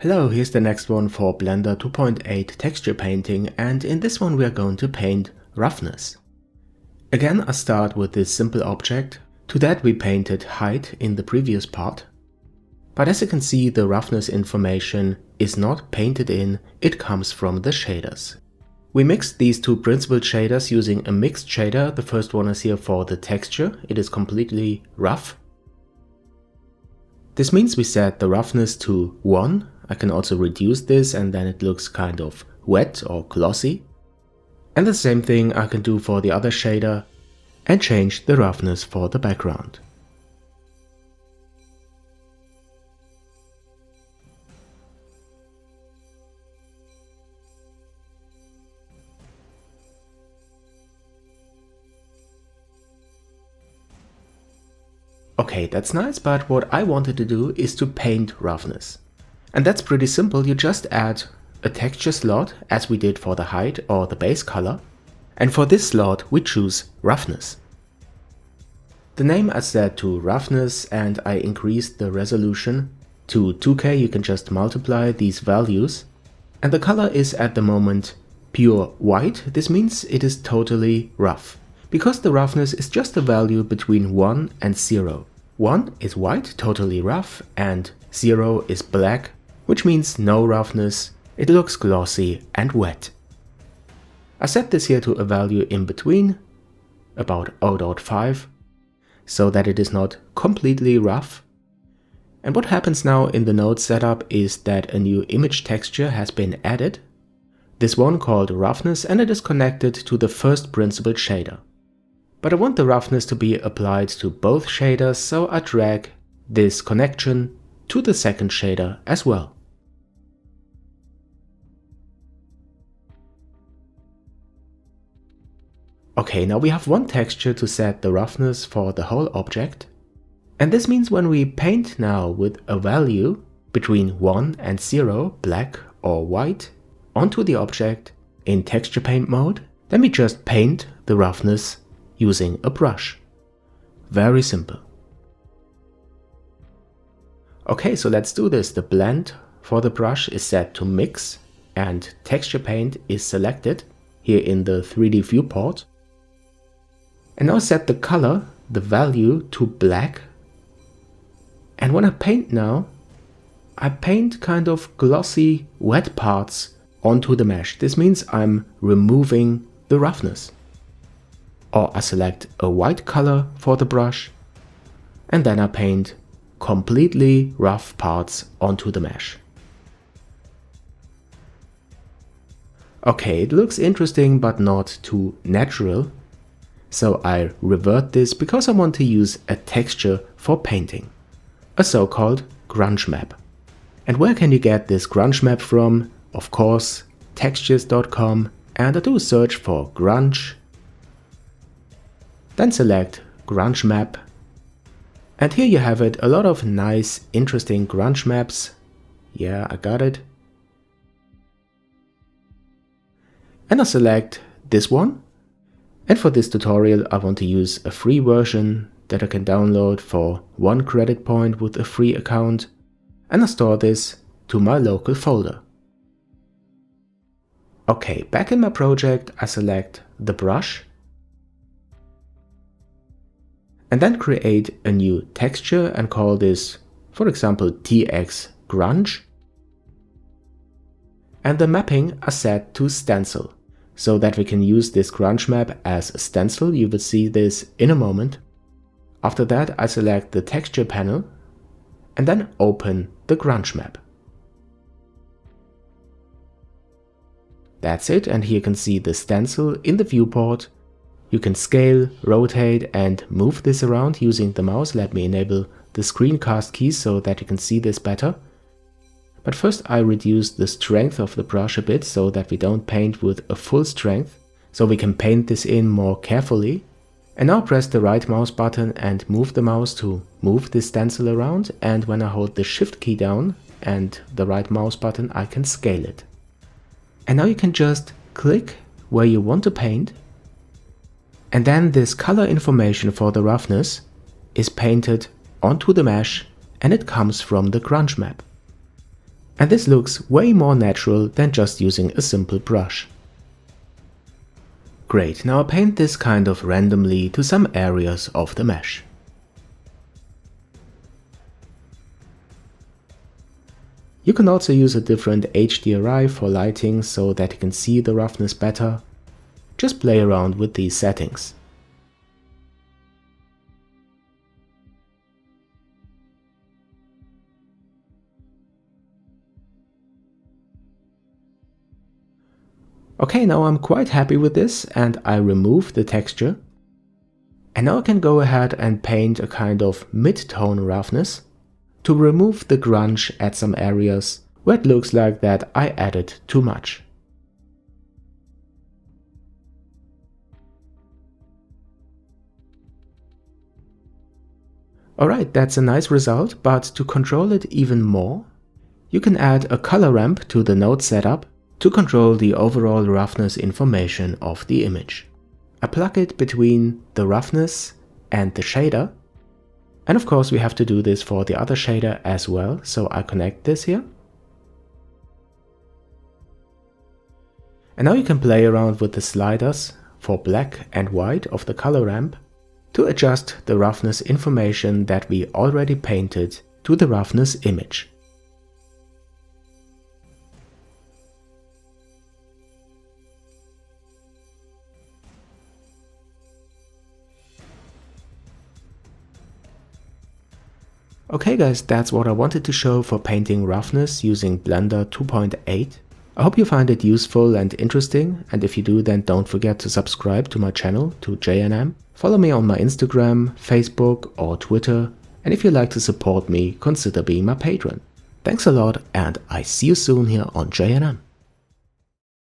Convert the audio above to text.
Hello, here's the next one for Blender 2.8 texture painting, and in this one we are going to paint roughness. Again, I start with this simple object. To that we painted height in the previous part. But as you can see, the roughness information is not painted in, it comes from the shaders. We mixed these two principal shaders using a mixed shader. The first one is here for the texture, it is completely rough. This means we set the roughness to 1. I can also reduce this and then it looks kind of wet or glossy. And the same thing I can do for the other shader and change the roughness for the background. Okay, that's nice, but what I wanted to do is to paint roughness. And that's pretty simple. You just add a texture slot as we did for the height or the base color. And for this slot we choose roughness. The name I set to roughness and I increased the resolution to 2K. You can just multiply these values. And the color is at the moment pure white. This means it is totally rough. Because the roughness is just a value between 1 and 0. 1 is white, totally rough, and 0 is black, which means no roughness, it looks glossy and wet. I set this here to a value in between, about 0.5, so that it is not completely rough. And what happens now in the node setup is that a new image texture has been added, this one called roughness, and it is connected to the first principal shader. But I want the roughness to be applied to both shaders, so I drag this connection to the second shader as well. Okay, now we have one texture to set the roughness for the whole object. And this means when we paint now with a value between 1 and 0, black or white, onto the object in texture paint mode, then we just paint the roughness using a brush. Very simple. Okay, so let's do this. The blend for the brush is set to mix and texture paint is selected here in the 3D viewport. And now set the color, the value, to black. And when I paint now, I paint kind of glossy wet parts onto the mesh. This means I'm removing the roughness. Or I select a white color for the brush and then I paint completely rough parts onto the mesh. Okay, it looks interesting but not too natural. So I revert this because I want to use a texture for painting, a so-called grunge map. And where can you get this grunge map from? Of course, textures.com, and I do a search for grunge. Then select grunge map. And here you have it, a lot of nice, interesting grunge maps. Yeah, I got it. And I select this one. And for this tutorial I want to use a free version that I can download for 1 credit point with a free account. And I store this to my local folder. Okay, back in my project I select the brush. And then create a new texture and call this, for example, TX grunge. And the mapping I set to stencil, so that we can use this grunge map as a stencil. You will see this in a moment. After that I select the texture panel and then open the grunge map. That's it, and here you can see the stencil in the viewport. You can scale, rotate and move this around using the mouse. Let me enable the screencast key so that you can see this better. But first I reduce the strength of the brush a bit so that we don't paint with a full strength, so we can paint this in more carefully. And now press the right mouse button and move the mouse to move this stencil around, and when I hold the shift key down and the right mouse button I can scale it. And now you can just click where you want to paint. And then this color information for the roughness is painted onto the mesh and it comes from the grunge map. And this looks way more natural than just using a simple brush. Great, now I paint this kind of randomly to some areas of the mesh. You can also use a different HDRI for lighting so that you can see the roughness better. Just play around with these settings. Okay, now I'm quite happy with this and I remove the texture. And now I can go ahead and paint a kind of mid-tone roughness to remove the grunge at some areas where it looks like that I added too much. Alright, that's a nice result, but to control it even more, you can add a color ramp to the node setup to control the overall roughness information of the image. I plug it between the roughness and the shader. And of course we have to do this for the other shader as well, so I connect this here. And now you can play around with the sliders for black and white of the color ramp to adjust the roughness information that we already painted to the roughness image. Okay guys, that's what I wanted to show for painting roughness using Blender 2.8. I hope you find it useful and interesting, and if you do, then don't forget to subscribe to my channel, to Jayanam. Follow me on my Instagram, Facebook or Twitter, and if you'd like to support me, consider being my patron. Thanks a lot, and I see you soon here on Jayanam.